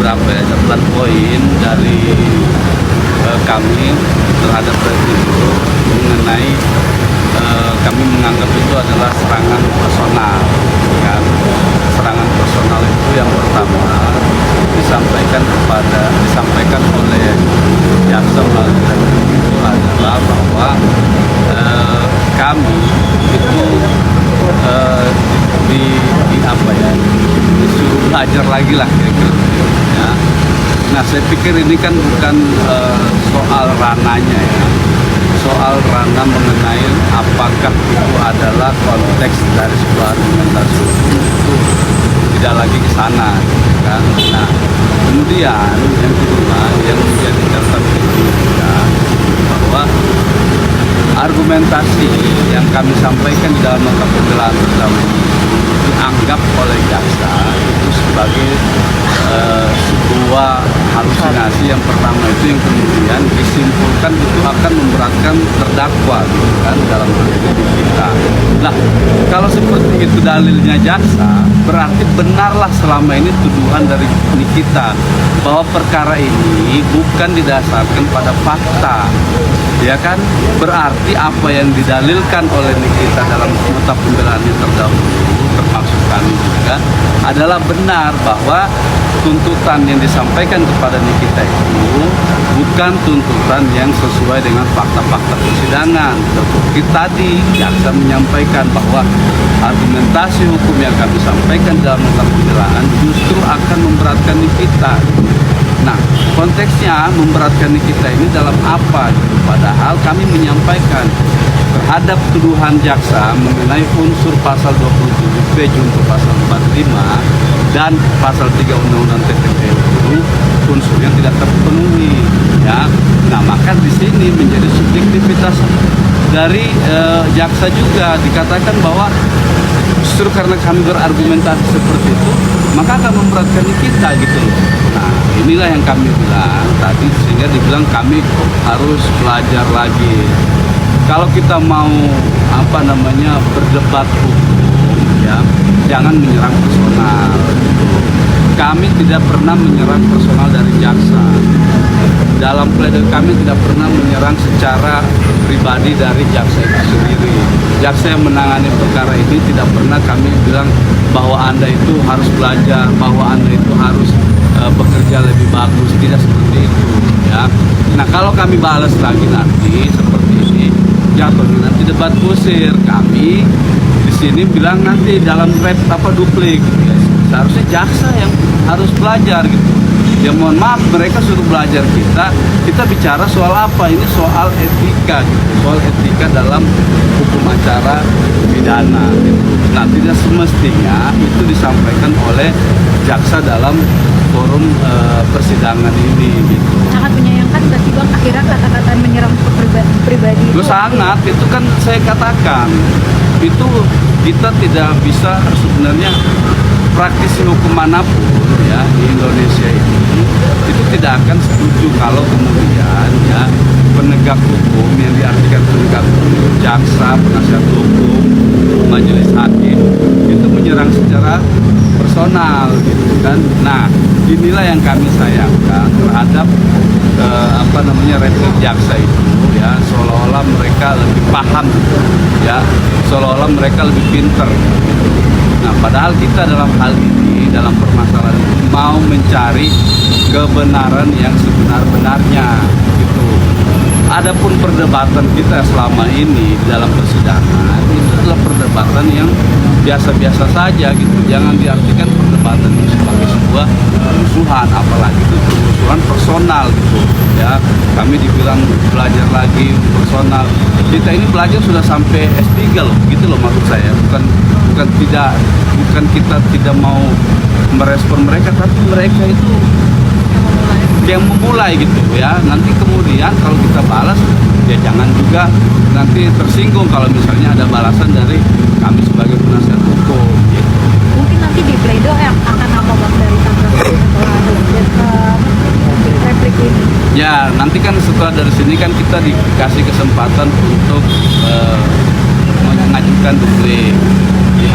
beberapa catatan poin dari kami terhadap itu mengenai kami menganggap itu adalah serangan personal, kan? Serangan personal itu yang pertama disampaikan oleh jaksa melalui itu adalah bahwa kami itu disuruh belajar lagi lah kira-kira ya. Nah, saya pikir ini kan bukan soal rananya ya, soal ranah mengenai apakah itu adalah konteks dari sebuah argumentasi hukum, itu tidak lagi ke sana kan. Nah, kemudian yang kedua yang menjadi catatan juga bahwa argumentasi yang kami sampaikan di dalam nota pembelaan pertama dianggap oleh jaksa itu sebagai sebuah halusinasi yang pertama itu, yang kemudian disimpulkan itu akan memberatkan terdakwa kan dalam hal ini kita. Nah, kalau seperti itu dalilnya jaksa, berarti benarlah selama ini tuduhan dari kita bahwa perkara ini bukan didasarkan pada fakta, ya kan? Berarti apa yang didalilkan oleh kita dalam nota pembelaan yang terdahulu, termasuk kami juga, adalah benar bahwa tuntutan yang disampaikan kepada Nikita itu bukan tuntutan yang sesuai dengan fakta-fakta persidangan. Seperti tadi jaksa menyampaikan bahwa argumentasi hukum yang kami sampaikan dalam nota pembelaan justru akan memberatkan Nikita. Nah, konteksnya memberatkan Nikita ini dalam apa? Padahal kami menyampaikan terhadap tuduhan jaksa mengenai unsur pasal 27B junto pasal 45 dan pasal 3 Undang-Undang TPPU itu unsur yang tidak terpenuhi ya. Nah, maka di sini menjadi subjektivitas dari jaksa juga, dikatakan bahwa justru karena kami berargumentasi seperti itu maka akan memberatkan kita gitu loh. Nah, inilah yang kami bilang tadi, sehingga dibilang kami harus belajar lagi. Kalau kita mau berdebat hukum ya, jangan menyerang personal. Kami tidak pernah menyerang personal dari jaksa. Dalam pledoi kami tidak pernah menyerang secara pribadi dari jaksa itu sendiri. Jaksa yang menangani perkara ini tidak pernah kami bilang bahwa Anda itu harus belajar, bahwa Anda itu harus bekerja lebih bagus, tidak seperti itu ya. Nah, kalau kami balas lagi nanti seperti ini, jatuhnya nanti debat kusir. Kami di sini bilang nanti dalam duplik ya. Seharusnya jaksa yang harus belajar gitu. Ya mohon maaf, mereka suruh belajar kita bicara soal apa? Ini soal etika gitu. Soal etika dalam hukum acara pidana gitu. Nah, tidak semestinya itu disampaikan oleh jaksa dalam forum persidangan ini gitu. Sangat menyayangkan berarti Bang, akhirnya kata-kata menyerang pribadi itu. Sangat, itu kan saya katakan, itu kita tidak bisa sebenarnya praktisi hukum manapun ya di Indonesia ini itu tidak akan setuju kalau kemudian ya penegak hukum yang diartikan penegak hukum, jaksa, penasihat hukum, majelis hakim itu menyerang secara personal gitu kan. Nah, inilah yang kami sayangkan terhadap retrik jaksa itu ya, seolah-olah mereka lebih paham ya, seolah-olah mereka lebih pinter gitu. Nah, padahal kita dalam hal ini, dalam permasalahan ini mau mencari kebenaran yang sebenar-benarnya gitu. Adapun perdebatan kita selama ini dalam persidangan itu adalah perdebatan yang biasa-biasa saja gitu. Jangan diartikan perdebatan itu sebagai sebuah musuhan, apalagi itu musuhan personal gitu ya. Kami dibilang belajar lagi personal. Kita ini belajar sudah sampai S3 loh, gitu loh maksud saya. Bukan kita tidak mau merespon mereka, tapi mereka itu yang memulai gitu ya. Nanti kemudian kalau kita balas ya jangan juga nanti tersinggung kalau misalnya ada balasan dari kami sebagai penasihat hukum gitu. Mungkin nanti di pledoi yang akan apa Bang dari tanggapan replik ini? Ya, nanti kan setelah dari sini kan kita dikasih kesempatan untuk mengajukan duplik di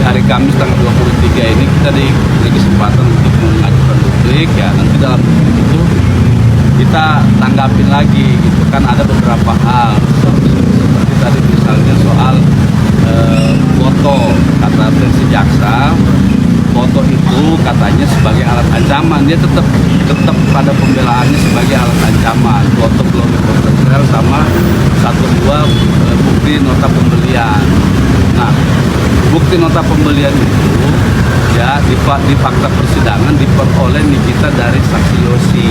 hari Kamis tanggal 23 ini kita diberi kesempatan untuk mengajukan publik ya, nanti dalam itu kita tanggapin lagi gitu kan. Ada beberapa hal seperti tadi misalnya soal foto, kata versi jaksa, foto itu katanya sebagai alat ancaman. Dia tetap pada pembelaannya sebagai alat ancaman. Foto belum dikontrol sama satu dua bukti nota pembelian. Nah, bukti nota pembelian itu ya di fakta persidangan diperoleh Nikita dari saksi Yosi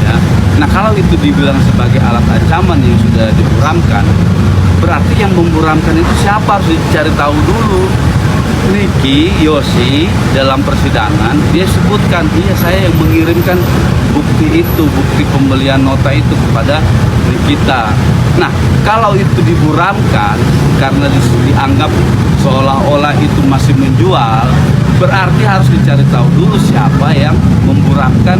ya. Nah, kalau itu dibilang sebagai alat ancaman yang sudah diburamkan, berarti yang memburamkan itu siapa, harus dicari tahu dulu. Niki Yosi dalam persidangan dia sebutkan, iya saya yang mengirimkan bukti itu, bukti pembelian nota itu kepada Nikita. Nah, kalau itu diburamkan karena dianggap seolah-olah itu masih menjual, berarti harus dicari tahu dulu siapa yang memburamkan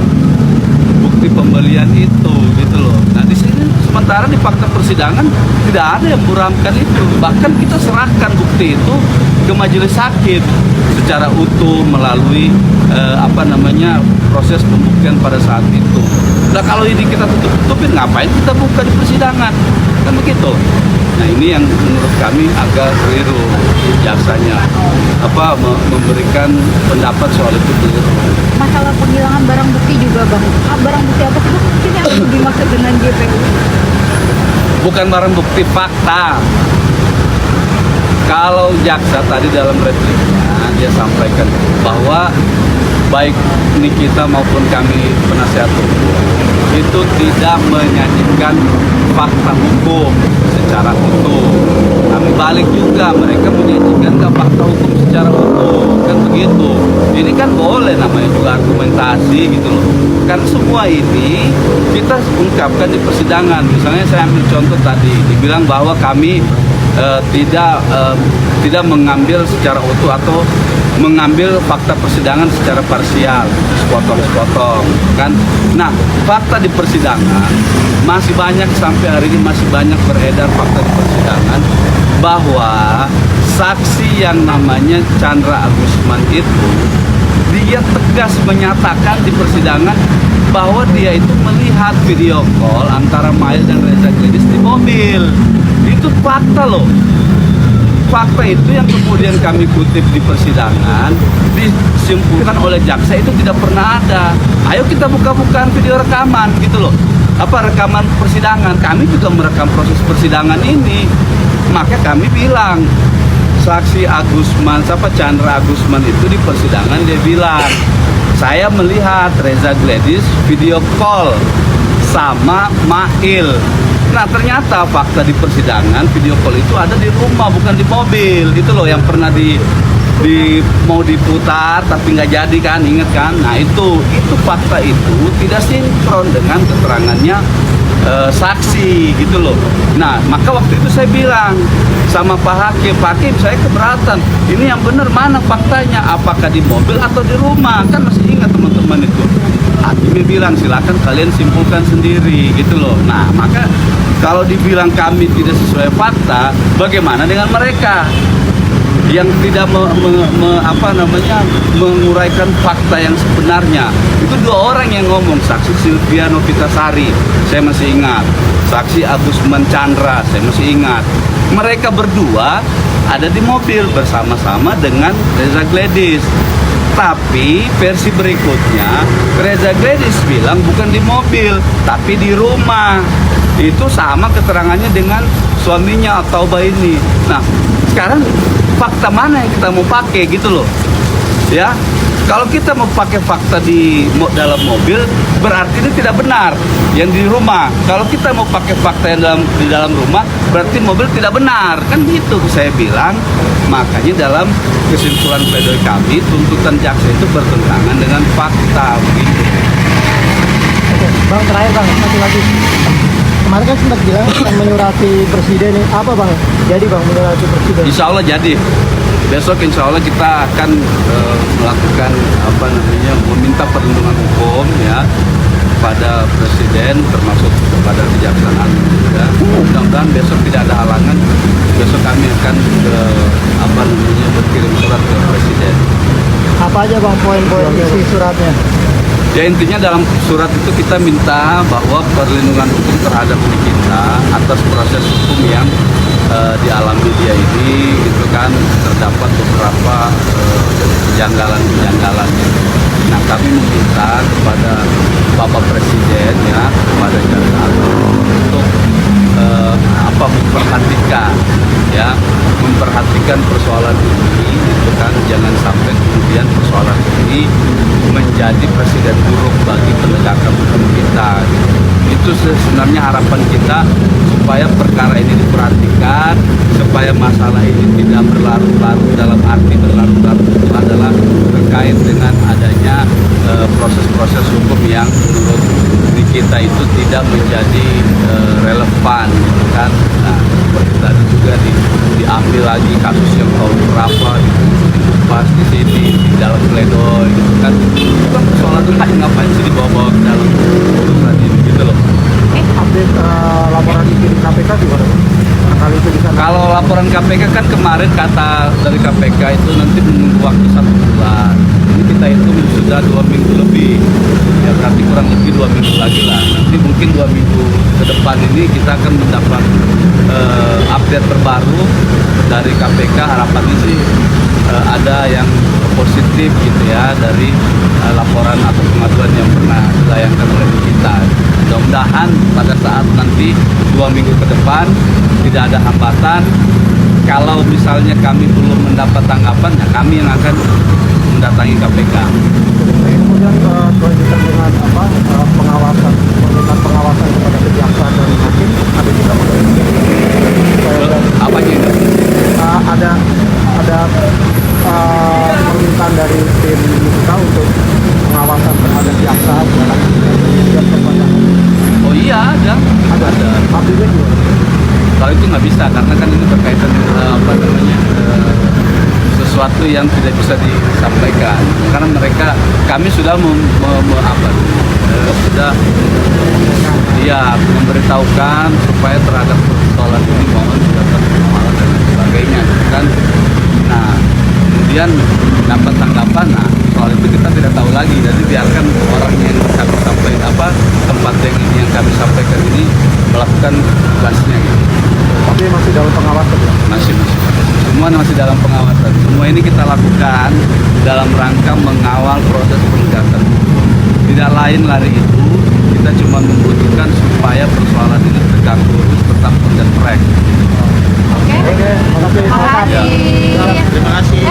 bukti pembelian itu, gitu loh. Nah, di sini sementara di fakta persidangan tidak ada yang memburamkan itu. Bahkan kita serahkan bukti itu ke majelis hakim secara utuh melalui proses pembuktian pada saat itu. Nah, kalau ini kita tutup-tutupin, ngapain kita buka di persidangan? Kan begitu. Nah, ini yang menurut kami agak keliru jaksanya memberikan pendapat soal itu keliru. Masalah penghilangan barang bukti juga bang. Barang bukti apa sih mungkin yang dimaksud dengan JPU? Bukan barang bukti, fakta. Kalau jaksa tadi dalam repliknya dia sampaikan bahwa baik Nikita maupun kami penasihat hukum itu tidak menyajikan fakta hukum secara utuh. Kami balik juga, mereka menyajikan ke fakta hukum secara utuh, kan begitu. Ini kan boleh namanya juga argumentasi gitu loh. Karena semua ini kita ungkapkan di persidangan. Misalnya saya ambil contoh tadi, dibilang bahwa kami tidak mengambil secara utuh atau mengambil fakta persidangan secara parsial, sepotong-sepotong kan. Nah, fakta di persidangan masih banyak, sampai hari ini masih banyak beredar fakta di persidangan bahwa saksi yang namanya Chandra Agusman itu dia tegas menyatakan di persidangan bahwa dia itu melihat video call antara Mail dan Reza Gledis di mobil. Itu fakta loh. Fakta itu yang kemudian kami kutip di persidangan, disimpulkan oleh jaksa itu tidak pernah ada. Ayo kita buka-bukaan video rekaman gitu loh. Rekaman persidangan. Kami juga merekam proses persidangan ini. Maka kami bilang, saksi Chandra Agusman itu di persidangan dia bilang, saya melihat Reza Gledis video call sama Mail. Nah, ternyata fakta di persidangan video call itu ada di rumah, bukan di mobil. Itu loh yang pernah mau diputar tapi nggak jadi kan, inget kan? Nah, itu fakta itu tidak sinkron dengan keterangannya saksi gitu loh. Nah, maka waktu itu saya bilang sama Pak Hakim, saya keberatan. Ini yang benar mana faktanya? Apakah di mobil atau di rumah? Kan masih ingat teman-teman itu. Hakimnya bilang silakan kalian simpulkan sendiri gitu loh. Nah, maka kalau dibilang kami tidak sesuai fakta, bagaimana dengan mereka yang tidak menguraikan fakta yang sebenarnya? Itu dua orang yang ngomong, saksi Sylvia Novitasari, saya masih ingat, saksi Agusman Chandra, saya masih ingat. Mereka berdua ada di mobil bersama-sama dengan Reza Gledis. Tapi versi berikutnya Reza Gledis bilang bukan di mobil tapi di rumah. Itu sama keterangannya dengan suaminya atau ini. Nah, sekarang fakta mana yang kita mau pakai gitu loh. Ya. Kalau kita mau pakai fakta di dalam mobil, berarti ini tidak benar yang di rumah. Kalau kita mau pakai fakta yang di dalam rumah, berarti mobil tidak benar. Kan gitu saya bilang. Makanya dalam kesimpulan pledoi kami, tuntutan jaksa itu bertentangan dengan fakta begitu. Oke, Bang, terakhir Bang, satu lagi. Kemarin kan sempat bilang akan menyurati presiden, apa Bang? Jadi Bang, menyurati presiden. Insya Allah jadi. Besok insya Allah kita akan melakukan meminta perlindungan hukum ya kepada presiden, termasuk kepada kejaksaan agung juga. Mudah-mudahan besok tidak ada halangan. Besok kami akan berkirim surat ke presiden. Apa aja Bang poin-poin isi suratnya? Ya intinya dalam surat itu kita minta bahwa perlindungan hukum terhadap diri kita atas proses hukum yang dialami dia ini itu kan terdapat beberapa kejanggalan-kejanggalan. Nah kami meminta kepada Bapak Presiden ya, kepada Jaksa Agung untuk memperhatikan persoalan ini itu kan jangan sampai kemudian persoalan ini menjadi presiden buruk bagi penegakan hukum kita. Itu sebenarnya harapan kita supaya perkara ini diperhatikan, supaya masalah ini tidak berlarut-larut. Dalam arti berlarut-larut itu adalah terkait dengan adanya proses-proses hukum yang menurut kita itu tidak menjadi relevan gitu kan. Nah seperti tadi juga diambil lagi kasus yang tahun berapa pas di sini di dalam pledoi gitu kan. Itu kan persoalan lain, ngapain sih dibawa-bawa ke dalam urusan ini gitu loh. Update laporan di KPK gimana? Kali itu bisa. Kalau laporan KPK kan kemarin kata dari KPK itu nanti menunggu waktu 1 bulan. Ini kita hitung sudah 2 minggu lebih. Ya berarti kurang lebih 2 minggu lagi lah. Nanti mungkin 2 minggu ke depan ini kita akan mendapat update terbaru dari KPK. Harapannya sih ada yang positif gitu ya dari laporan atau pengaduan yang pernah dilayangkan oleh kita. Mudah-mudahan pada saat nanti 2 minggu ke depan tidak ada hambatan. Kalau misalnya kami belum mendapat tanggapan, ya kami yang akan mendatangi KPK. Kemudian selanjutnya dengan pengawasan, permintaan pengawasan kepada kejaksaan dan hakim ada juga Apanya itu? ada permintaan dari tim kita untuk pengawasan terhadap jaksa dalam kemudian perbuatan. Oh iya ada. Update juga. Kalau itu nggak bisa karena kan ini berkaitan sesuatu yang tidak bisa disampaikan karena kami sudah memberitahukan supaya terhadap persoalan ini mohon dilakukan pengawalan dan sebagainya kan. Nah kemudian dapat tanggapan, nah soal itu kita tidak tahu lagi, jadi biarkan orang yang kami sampaikan tempat yang kami sampaikan ini melakukan tugasnya gitu. Tapi masih dalam pengawasan ya? Masih semua masih dalam pengawasan. Semua ini kita lakukan dalam rangka mengawal proses penegakan hukum. Tidak lain lari itu, kita cuma membutuhkan supaya persoalan ini tegak lurus, tetap dan track. Oke. Oke, makasih. Makasih. Terima kasih.